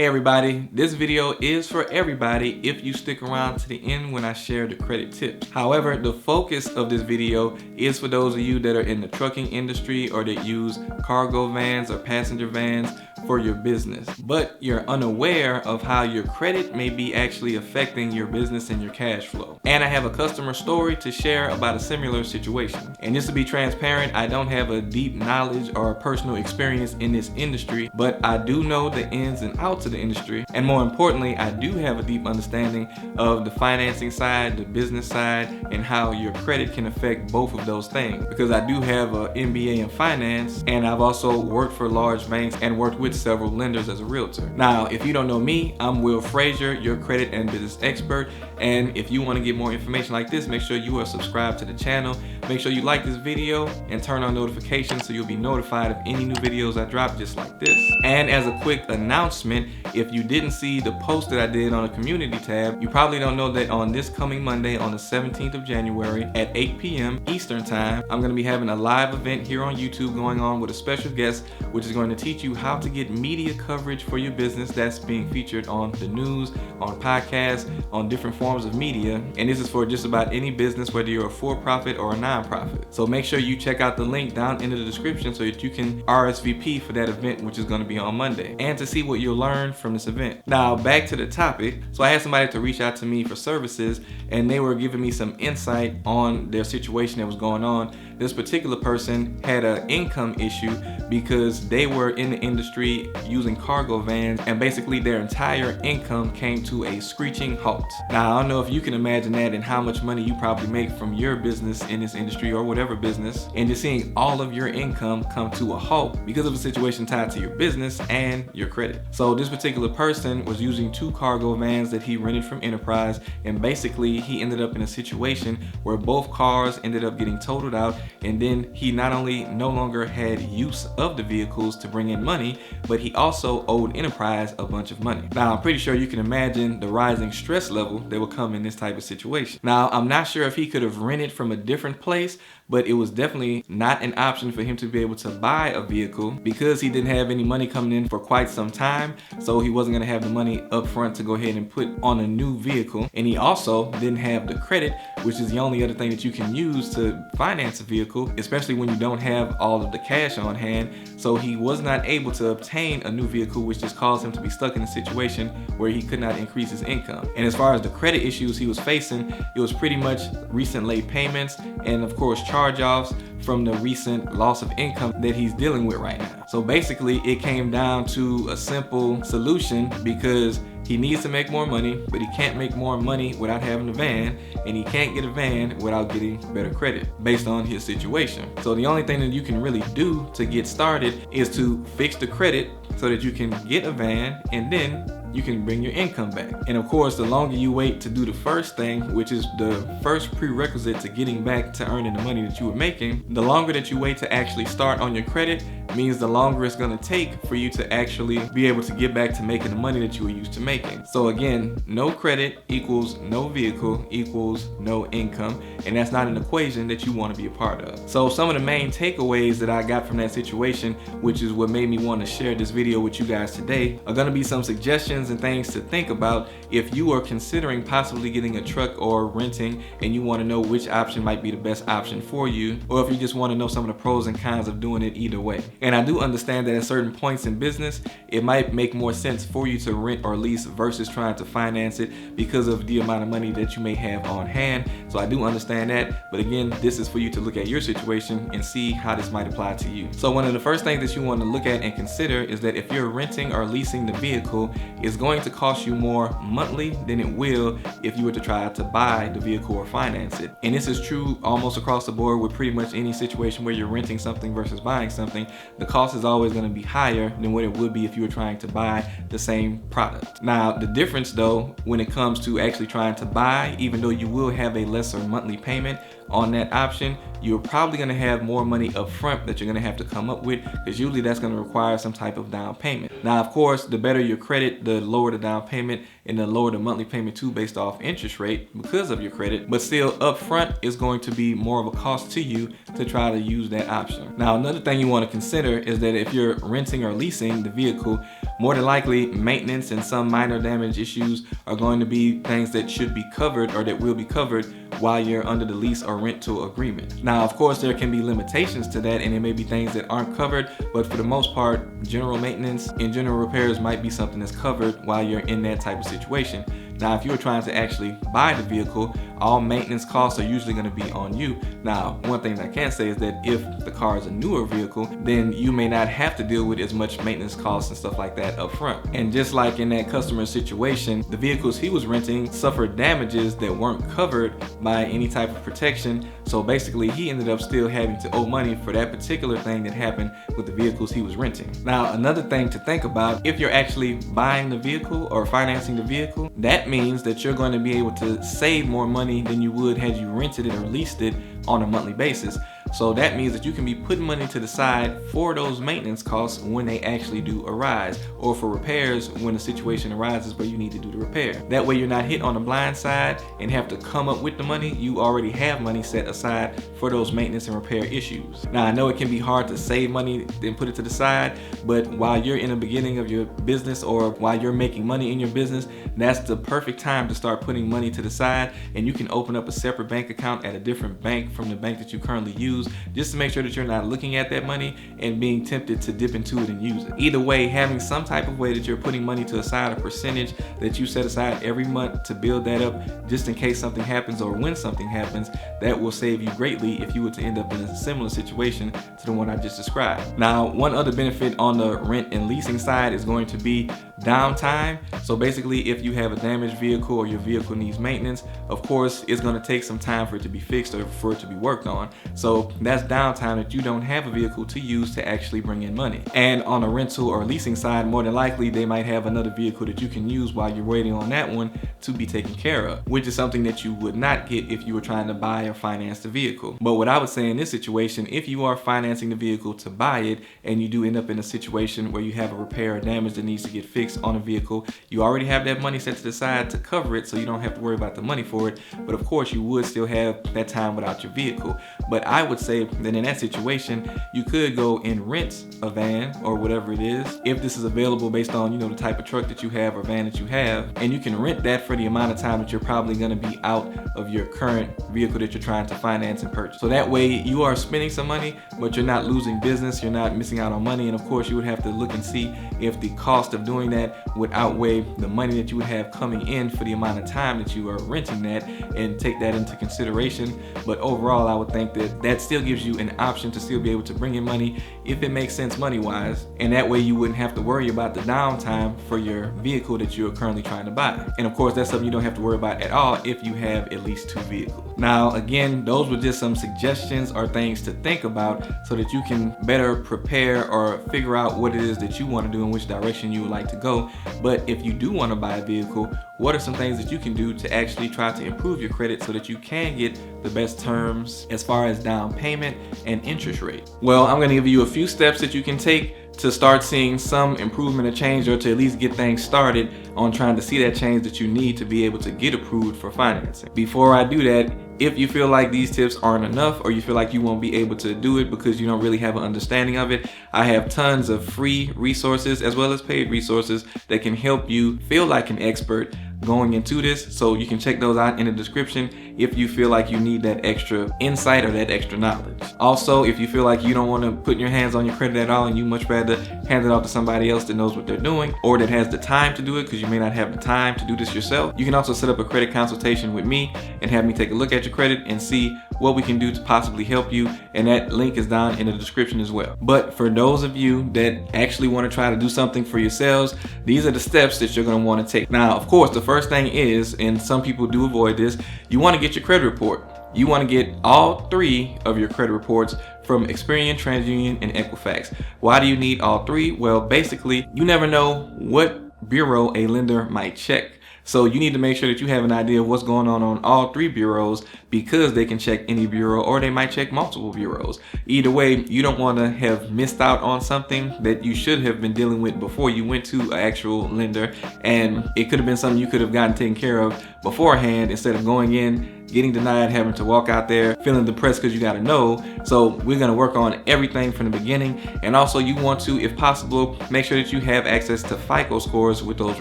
Hey everybody, this video is for everybody if you stick around to the end when I share the credit tips. However, the focus of this video is for those of you that are in the trucking industry or that use cargo vans or passenger vans for your business, but you're unaware of how your credit may be actually affecting your business and your cash flow. And I have a customer story to share about a similar situation. And just to be transparent, I don't have a deep knowledge or personal experience in this industry, but I do know the ins and outs of the industry. And more importantly, I do have a deep understanding of the financing side, the business side, and how your credit can affect both of those things. Because I do have an MBA in finance, and I've also worked for large banks and worked with several lenders as a realtor. Now, if you don't know me, I'm Will Frazier, your credit and business expert. And if you want to get more information like this, make sure you are subscribed to the channel. Make sure you like this video and turn on notifications so you'll be notified of any new videos I drop just like this. And as a quick announcement, if you didn't see the post that I did on the community tab, you probably don't know that on this coming Monday, on the 17th of January at 8 p.m. Eastern time, I'm going to be having a live event here on YouTube going on with a special guest, which is going to teach you how to get media coverage for your business that's being featured on the news, on podcasts, on different forms of media. And this is for just about any business, whether you're a for-profit or a non-profit. So make sure you check out the link down in the description so that you can RSVP for that event, which is going to be on Monday, and to see what you'll learn from this event. Now, back to the topic. So I had somebody to reach out to me for services, and they were giving me some insight on their situation that was going on. This particular person had an income issue because they were in the industry using cargo vans, and basically their entire income came to a screeching halt. Now, I don't know if you can imagine that and how much money you probably make from your business in this industry or whatever business, and just seeing all of your income come to a halt because of a situation tied to your business and your credit. So this particular person was using 2 cargo vans that he rented from Enterprise, and basically he ended up in a situation where both cars ended up getting totaled out, and then he not only no longer had use of the vehicles to bring in money, but he also owed Enterprise a bunch of money. Now, I'm pretty sure you can imagine the rising stress level that will come in this type of situation. Now, I'm not sure if he could have rented from a different place, but it was definitely not an option for him to be able to buy a vehicle because he didn't have any money coming in for quite some time. So he wasn't going to have the money up front to go ahead and put on a new vehicle. And he also didn't have the credit, which is the only other thing that you can use to finance a vehicle, especially when you don't have all of the cash on hand. So he was not able to obtain a new vehicle, which just caused him to be stuck in a situation where he could not increase his income. And as far as the credit issues he was facing, it was pretty much recent late payments and of course charge-offs from the recent loss of income that he's dealing with right now. So basically it came down to a simple solution because he needs to make more money, but he can't make more money without having a van, and he can't get a van without getting better credit based on his situation. So the only thing that you can really do to get started is to fix the credit so that you can get a van, and then you can bring your income back. And of course, the longer you wait to do the first thing, which is the first prerequisite to getting back to earning the money that you were making, the longer that you wait to actually start on your credit means the longer it's gonna take for you to actually be able to get back to making the money that you were used to making. So again, no credit equals no vehicle equals no income, and that's not an equation that you wanna be a part of. So some of the main takeaways that I got from that situation, which is what made me wanna share this video with you guys today, are gonna be some suggestions and things to think about if you are considering possibly getting a truck or renting and you want to know which option might be the best option for you, or if you just want to know some of the pros and cons of doing it either way. And I do understand that at certain points in business, it might make more sense for you to rent or lease versus trying to finance it because of the amount of money that you may have on hand. So I do understand that, but again, this is for you to look at your situation and see how this might apply to you. So one of the first things that you want to look at and consider is that if you're renting or leasing the vehicle, it's going to cost you more monthly than it will if you were to try to buy the vehicle or finance it. And this is true almost across the board with pretty much any situation where you're renting something versus buying something. The cost is always going to be higher than what it would be if you were trying to buy the same product. Now, the difference though, when it comes to actually trying to buy, even though you will have a lesser monthly payment, on that option, you're probably going to have more money up front that you're going to have to come up with, because usually that's going to require some type of down payment. Now, of course, the better your credit, the lower the down payment and the lower the monthly payment too, based off interest rate because of your credit. But still, up front is going to be more of a cost to you to try to use that option. Now, another thing you want to consider is that if you're renting or leasing the vehicle, more than likely maintenance and some minor damage issues are going to be things that should be covered or that will be covered while you're under the lease or rental agreement. Now, of course, there can be limitations to that, and there may be things that aren't covered, but for the most part, general maintenance and general repairs might be something that's covered while you're in that type of situation. Now, if you were trying to actually buy the vehicle, all maintenance costs are usually going to be on you. Now, one thing I can say is that if the car is a newer vehicle, then you may not have to deal with as much maintenance costs and stuff like that up front. And just like in that customer situation, the vehicles he was renting suffered damages that weren't covered by any type of protection. So basically, he ended up still having to owe money for that particular thing that happened with the vehicles he was renting. Now, another thing to think about, if you're actually buying the vehicle or financing the vehicle, that means that you're going to be able to save more money than you would had you rented it or leased it on a monthly basis. So that means that you can be putting money to the side for those maintenance costs when they actually do arise, or for repairs when a situation arises where you need to do the repair. That way you're not hit on the blind side and have to come up with the money. You already have money set aside for those maintenance and repair issues. Now, I know it can be hard to save money and put it to the side, but while you're in the beginning of your business or while you're making money in your business, that's the perfect time to start putting money to the side. And you can open up a separate bank account at a different bank from the bank that you currently use, just to make sure that you're not looking at that money and being tempted to dip into it and use it. Either way, having some type of way that you're putting money to the side, a percentage that you set aside every month to build that up just in case something happens or when something happens, that will save you greatly if you were to end up in a similar situation to the one I just described. Now, one other benefit on the rent and leasing side is going to be downtime. So basically, if you have a damaged vehicle or your vehicle needs maintenance, of course, it's going to take some time for it to be fixed or for it to be worked on. So that's downtime that you don't have a vehicle to use to actually bring in money. And on a rental or leasing side, more than likely, they might have another vehicle that you can use while you're waiting on that one to be taken care of, which is something that you would not get if you were trying to buy or finance the vehicle. But what I would say in this situation, if you are financing the vehicle to buy it and you do end up in a situation where you have a repair or damage that needs to get fixed on a vehicle, you already have that money set to the side to cover it, so you don't have to worry about the money for it. But of course, you would still have that time without your vehicle. But I would say that in that situation, you could go and rent a van or whatever it is, if this is available based on, the type of truck that you have or van that you have, and you can rent that for the amount of time that you're probably going to be out of your current vehicle that you're trying to finance and purchase. So that way you are spending some money, but you're not losing business, you're not missing out on money. And of course, you would have to look and see if the cost of doing that would outweigh the money that you would have coming in for the amount of time that you are renting that, and take that into consideration. But overall, I would think that that still gives you an option to still be able to bring in money if it makes sense money-wise, and that way you wouldn't have to worry about the downtime for your vehicle that you're currently trying to buy. And of course, that's something you don't have to worry about at all if you have at least 2 vehicles. Now, again, those were just some suggestions or things to think about so that you can better prepare or figure out what it is that you want to do and which direction you would like to go. But if you do want to buy a vehicle, what are some things that you can do to actually try to improve your credit so that you can get the best terms as far as down payment and interest rate? Well, I'm going to give you a few steps that you can take to start seeing some improvement or change, or to at least get things started on trying to see that change that you need to be able to get approved for financing. Before I do that, if you feel like these tips aren't enough, or you feel like you won't be able to do it because you don't really have an understanding of it, I have tons of free resources as well as paid resources that can help you feel like an expert going into this. So you can check those out in the description if you feel like you need that extra insight or that extra knowledge. Also, if you feel like you don't want to put your hands on your credit at all and you much rather hand it off to somebody else that knows what they're doing or that has the time to do it, because you may not have the time to do this yourself, you can also set up a credit consultation with me and have me take a look at your credit and see what we can do to possibly help you, and that link is down in the description as well. But for those of you that actually want to try to do something for yourselves, these are the steps that you're going to want to take. Now, of course, the first thing is, and some people do avoid this, you want to get your credit report. You want to get all 3 of your credit reports from Experian, TransUnion, and Equifax. Why do you need all 3? Well, basically, you never know what bureau a lender might check. So you need to make sure that you have an idea of what's going on all 3 bureaus, because they can check any bureau or they might check multiple bureaus. Either way, you don't want to have missed out on something that you should have been dealing with before you went to an actual lender, and it could have been something you could have gotten taken care of beforehand instead of going in, getting denied, having to walk out there feeling depressed because you got to know. So we're going to work on everything from the beginning. And also you want to, if possible, make sure that you have access to FICO scores with those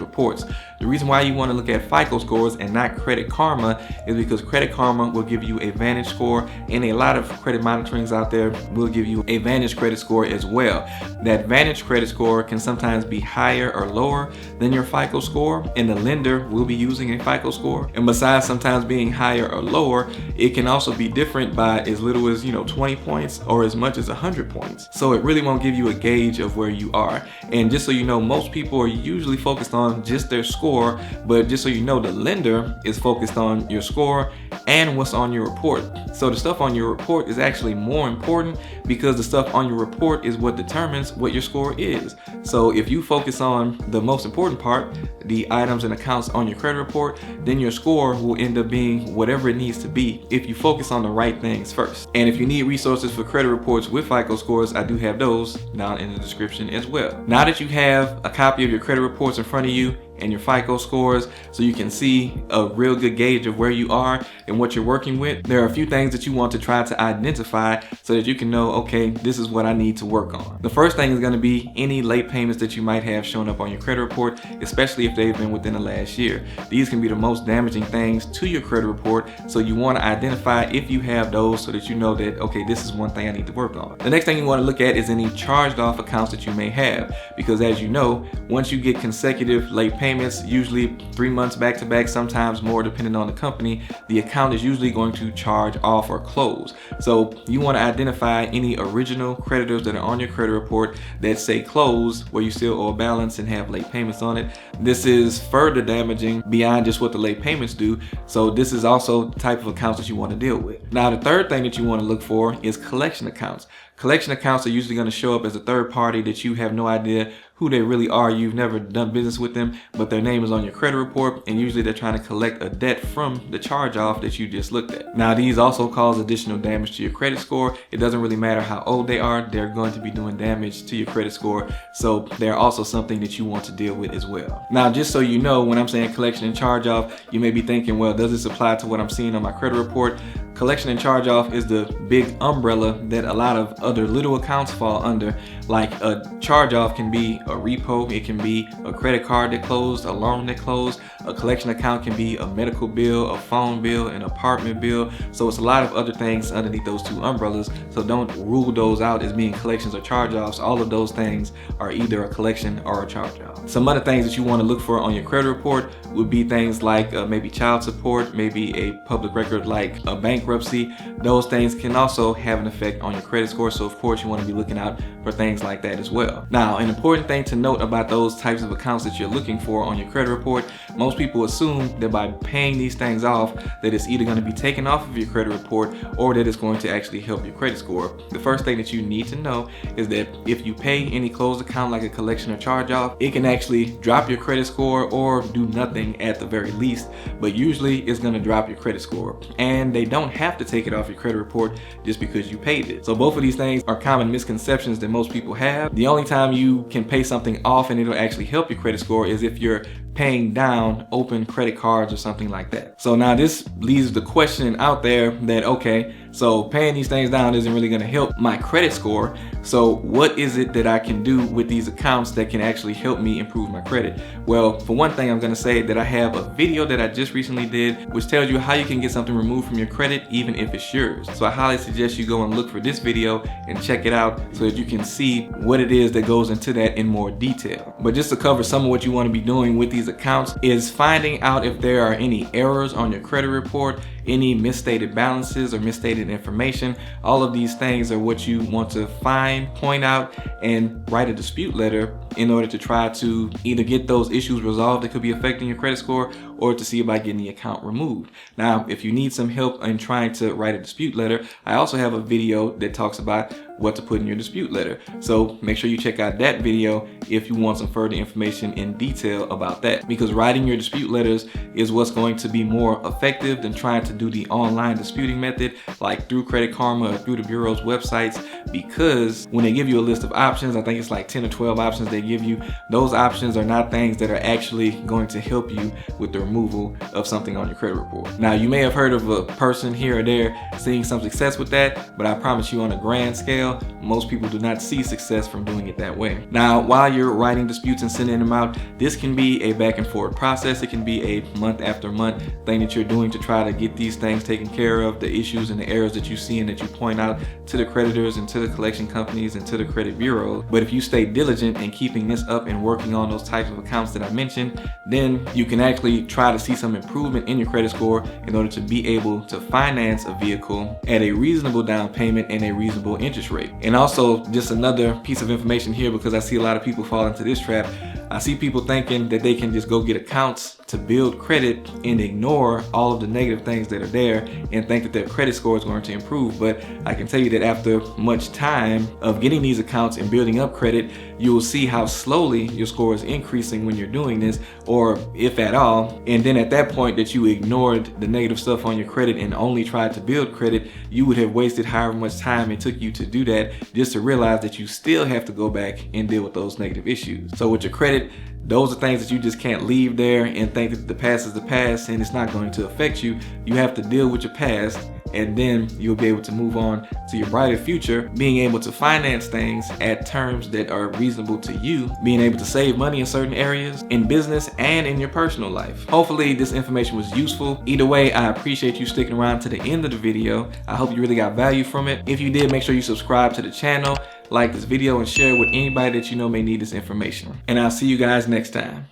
reports. The reason why you want to look at FICO scores and not Credit Karma is because Credit Karma will give you a Vantage score, and a lot of credit monitorings out there will give you a Vantage credit score as well. That Vantage credit score can sometimes be higher or lower than your FICO score, and the lender will be using a FICO score. And besides sometimes being higher or lower, it can also be different by as little as 20 points or as much as 100 points. So it really won't give you a gauge of where you are. And just so you know, most people are usually focused on just their score, but just so you know, the lender is focused on your score and what's on your report. So the stuff on your report is actually more important, because the stuff on your report is what determines what your score is. So if you focus on the most important part, the items and accounts on your credit report, then your score will end up being whatever it needs to be if you focus on the right things first. And if you need resources for credit reports with FICO scores, I do have those down in the description as well. Now that you have a copy of your credit reports in front of you and your FICO scores, so you can see a real good gauge of where you are and what you're working with, there are a few things that you want to try to identify so that you can know, okay, this is what I need to work on. The first thing is going to be any late payments that you might have shown up on your credit report, especially if they've been within the last year. These can be the most damaging things to your credit report, so you want to identify if you have those so that you know that, okay, this is one thing I need to work on. The next thing you want to look at is any charged off accounts that you may have, because as you know, once you get consecutive late payments, usually 3 months back to back, sometimes more depending on the company, the account is usually going to charge off or close. So you want to identify any original creditors that are on your credit report that say close, where you still owe a balance and have late payments on it. This is further damaging beyond just what the late payments do. So this is also the type of accounts that you want to deal with. Now, the third thing that you want to look for is collection accounts. Collection accounts are usually going to show up as a third party that you have no idea who they really are. You've never done business with them, but their name is on your credit report, and usually they're trying to collect a debt from the charge off that you just looked at. Now, these also cause additional damage to your credit score. It doesn't really matter how old they are, they're going to be doing damage to your credit score. So they're also something that you want to deal with as well. Now, just so you know, when I'm saying collection and charge off, you may be thinking, well, does this apply to what I'm seeing on my credit report? Collection and charge off is the big umbrella that a lot of other little accounts fall under. Like a charge off can be a repo, it can be a credit card that closed, a loan that closed. A collection account can be a medical bill, a phone bill, an apartment bill. So it's a lot of other things underneath those two umbrellas. So don't rule those out as being collections or charge offs. All of those things are either a collection or a charge off. Some other things that you want to look for on your credit report would be things like maybe child support, maybe a public record like a bankruptcy. Those things can also have an effect on your credit score. So of course you want to be looking out for things like that as well. Now, an important thing to note about those types of accounts that you're looking for on your credit report, most people assume that by paying these things off, that it's either going to be taken off of your credit report or that it's going to actually help your credit score. The first thing that you need to know is that if you pay any closed account like a collection or charge off, it can actually drop your credit score or do nothing at the very least, but usually it's going to drop your credit score, and they don't have to take it off your credit report just because you paid it. So both of these things are common misconceptions that most people have. The only time you can pay something off and it'll actually help your credit score is if you're paying down open credit cards or something like that. So now this leaves the question out there that, okay, so paying these things down isn't really going to help my credit score. So what is it that I can do with these accounts that can actually help me improve my credit? Well, for one thing, I'm going to say that I have a video that I just recently did, which tells you how you can get something removed from your credit, even if it's yours. So I highly suggest you go and look for this video and check it out so that you can see what it is that goes into that in more detail. But just to cover some of what you want to be doing with these accounts is finding out if there are any errors on your credit report any misstated balances or misstated information. All of these things are what you want to find, point out, and write a dispute letter in order to try to either get those issues resolved that could be affecting your credit score, or to see about getting the account removed. Now, if you need some help in trying to write a dispute letter, I also have a video that talks about what to put in your dispute letter. So make sure you check out that video if you want some further information in detail about that, because writing your dispute letters is what's going to be more effective than trying to do the online disputing method like through Credit Karma or through the Bureau's websites, because when they give you a list of options, I think it's like 10 or 12 options they give you, those options are not things that are actually going to help you with the removal of something on your credit report. Now, you may have heard of a person here or there seeing some success with that, but I promise you on a grand scale, most people do not see success from doing it that way. Now, while you're writing disputes and sending them out, this can be a back and forth process. It can be a month after month thing that you're doing to try to get these things taken care of, the issues and the errors that you see and that you point out to the creditors and to the collection companies and to the credit bureau. But if you stay diligent in keeping this up and working on those types of accounts that I mentioned, then you can actually try to see some improvement in your credit score in order to be able to finance a vehicle at a reasonable down payment and a reasonable interest rate. And also, just another piece of information here, because I see a lot of people fall into this trap. I see people thinking that they can just go get accounts to build credit and ignore all of the negative things that are there and think that their credit score is going to improve. But I can tell you that after much time of getting these accounts and building up credit, you will see how slowly your score is increasing when you're doing this, or if at all. And then at that point that you ignored the negative stuff on your credit and only tried to build credit, you would have wasted however much time it took you to do that just to realize that you still have to go back and deal with those negative issues. So with your credit, those are things that you just can't leave there and think that the past is the past and it's not going to affect you. You have to deal with your past, and then you'll be able to move on to your brighter future, being able to finance things at terms that are reasonable to you, being able to save money in certain areas, in business and in your personal life. Hopefully this information was useful. Either way, I appreciate you sticking around to the end of the video. I hope you really got value from it. If you did, make sure you subscribe to the channel, like this video, and share with anybody that you know may need this information. And I'll see you guys next time.